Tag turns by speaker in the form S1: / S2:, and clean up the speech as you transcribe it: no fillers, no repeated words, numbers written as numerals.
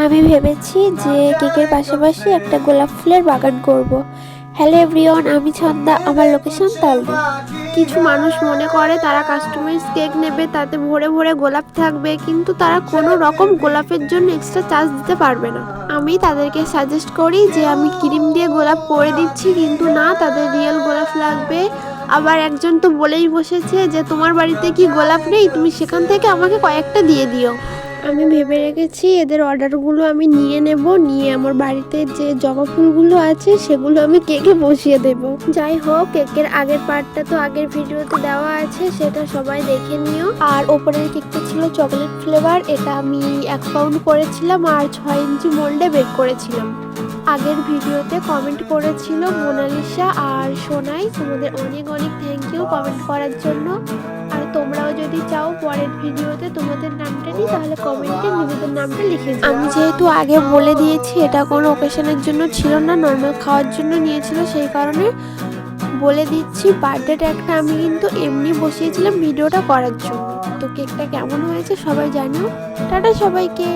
S1: আমি ভেবেছি যে কেকের পাশাপাশি একটা গোলাপ ফুলের বাগান করব। হ্যালো এভরিওয়ান, আমি ছন্দা, আমার লোকেশন তালদি। কিছু মানুষ মনে করে তারা কাস্টমাইজ কেক নেবে, তাতে ভরে ভরে গোলাপ থাকবে, কিন্তু তারা কোনো রকম গোলাপের জন্য এক্সট্রা চার্জ দিতে পারবে না। আমি তাদেরকে সাজেস্ট করি যে আমি ক্রিম দিয়ে গোলাপ করে দিচ্ছি, কিন্তু না, তাদের রিয়েল গোলাপ লাগবে। আবার একজন তো বলেই বসেছে যে তোমার বাড়িতে কি গোলাপ নেই, তুমি সেখান থেকে আমাকে কয়েকটা দিয়ে দিও। আমি ভেবে রেখেছি এদের অর্ডারগুলো আমি নিয়ে নেব, নিয়ে আমার বাড়িতে যে জবা ফুলগুলো আছে সেগুলো আমি কেকে বসিয়ে দেব। যাই হোক, কেকের আগের পার্টটা তো আগের ভিডিওতে দেওয়া আছে, সেটা সবাই দেখে নিও। আর ওপরের কেকটা ছিল চকলেট ফ্লেভার, এটা আমি 1 পাউন্ড করেছিলাম আর 6 ইঞ্চি মোল্ডে বেক করেছিলাম। আগের ভিডিওতে কমেন্ট করেছিল মোনালিসা আর সোনাই, তোমাদের অনেক অনেক থ্যাংক ইউ কমেন্ট করার জন্য। আর তোমরাও যদি চাও পরের ভিডিওতে তোমাদের নামটা নিই, তাহলে কমেন্টে নিজেদের নামটা লিখে দিও। আমি যেহেতু আগে বলে দিয়েছি এটা কোনো ওকেশনের জন্য ছিল না, নর্মাল খাওয়ার জন্য নিয়েছিল, সেই কারণে বলে দিচ্ছি। বার্থডেটা একটা আমি কিন্তু এমনি বসিয়েছিলাম ভিডিওটা করার জন্য। তো কেকটা কেমন হয়েছে সবাই জানিও। টাটা সবাইকে।